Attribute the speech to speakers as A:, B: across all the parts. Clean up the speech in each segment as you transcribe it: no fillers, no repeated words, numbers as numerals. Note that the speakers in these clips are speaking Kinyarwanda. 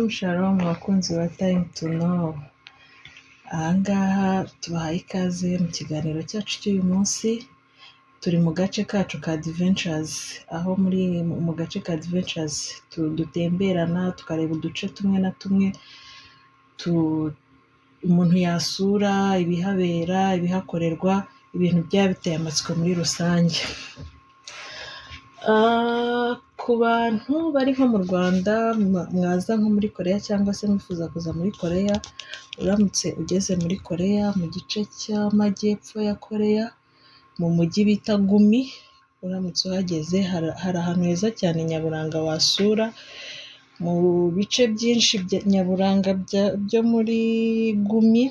A: Shalom bakunzi ba Time to Know. Aha ngaha tubahaye ikaze mu kiganiro cyacu cy'uyu munsi. Turi mu gace kacu ka Adventures, aho mu gace ka Adventures dutemberana tukareba uduce tumwe na tumwe umuntu yasura, ibihabera, ibihakorerwa, ibintu byaba biteye amatsiko muri rusange. Ku bantu bari nko mu Rwanda mwaza nko muri Korea cyangwa se mwifuza kuza muri Korea, uramutse ugeze muri Korea mu gice cy'amajyepfo ya Korea mu mujyi bita Gumi, uramutse uhageze hari ahantu heza cyane nyaburanga wasura. Mu bice byinshi nyaburanga byo muri Gumi,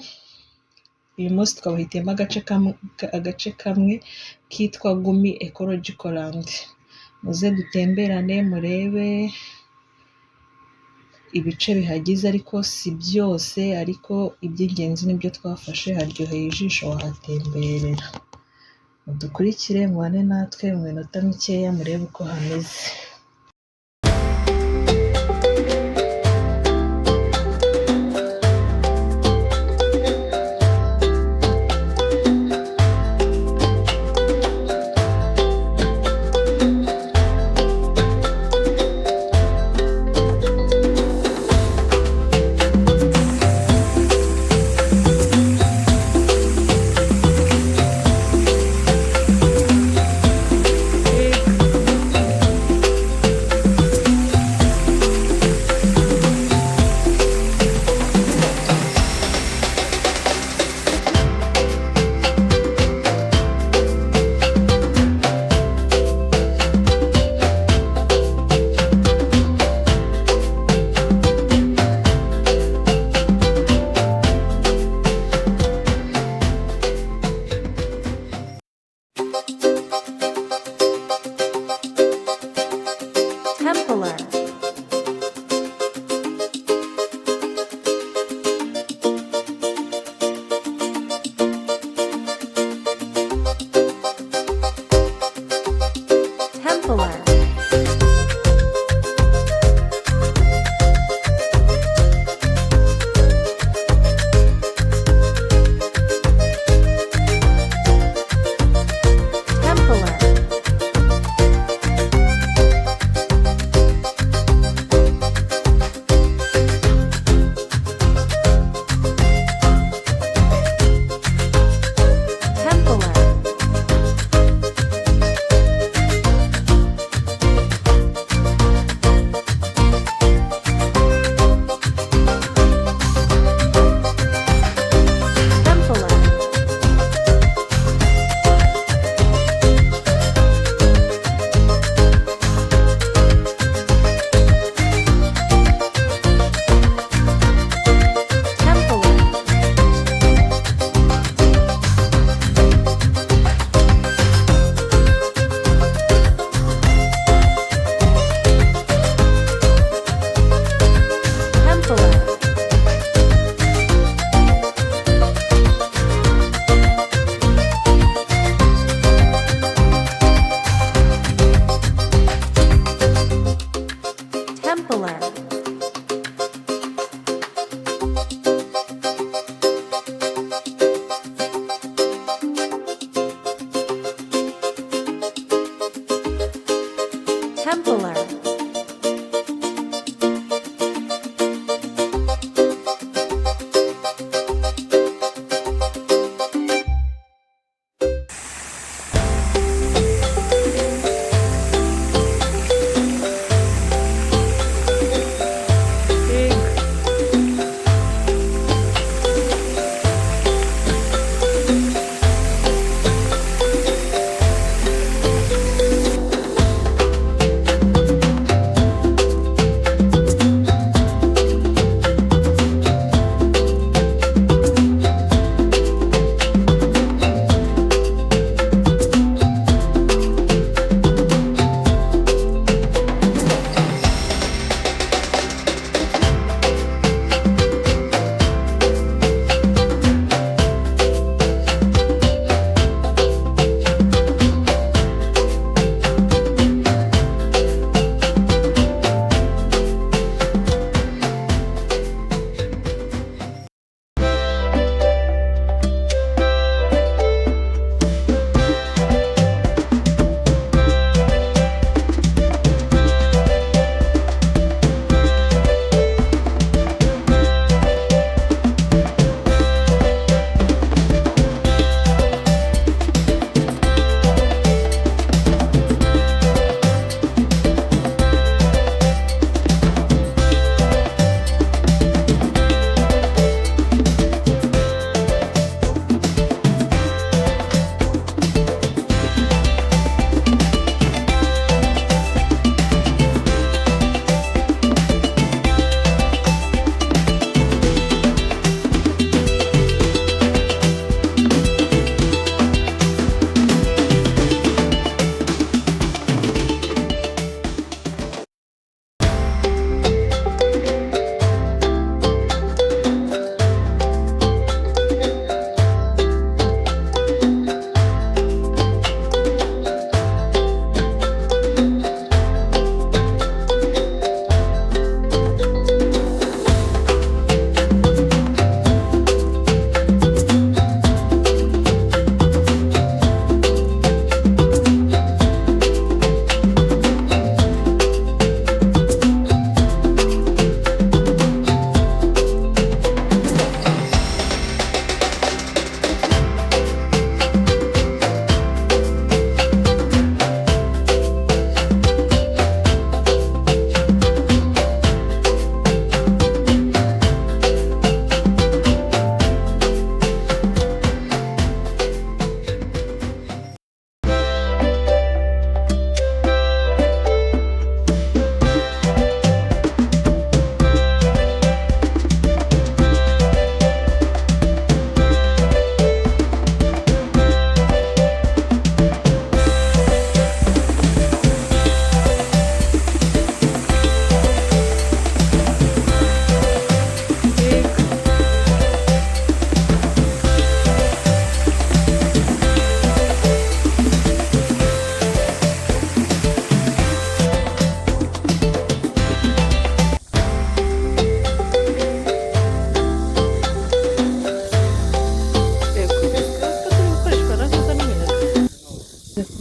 A: uyu munsi twabahitiyemo agace kamwe kitwa Gumi Ecological Land. Muze dutemberane murebe ibice bihagize, ariko si byose, ariko iby'ingenzi nibyo twafashe. Haryoheye ijisho, wahatemberera. Mudukurikire mubane natwe mu minota mikeya murebe uko hameze.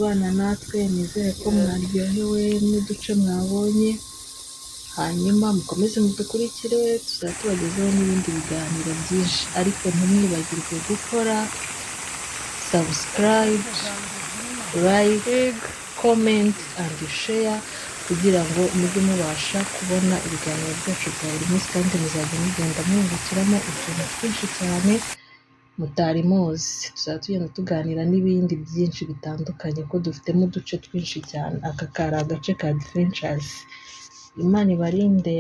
A: kubana natwe, nizere ko mwaryohewe n'uduce mwabonye, hanyuma mukomeze mudukurikire, tuzajya tubagezaho n'ibindi biganiro byinshi, ariko ntimwibagirwe gukora subscribe, like, comment and share kugira ngo mujye mubasha kubona ibiganiro byacu bya buri munsi, kandi muzajya mugenda mwungukiramo utuntu twinshi cyane mutari muzi. Tuzajya tugenda tuganira n'ibindi byinshi bitandukanye ko dufitemo uduce twinshi cyane. Aka kari agace ka adventures. Imana ibarinde.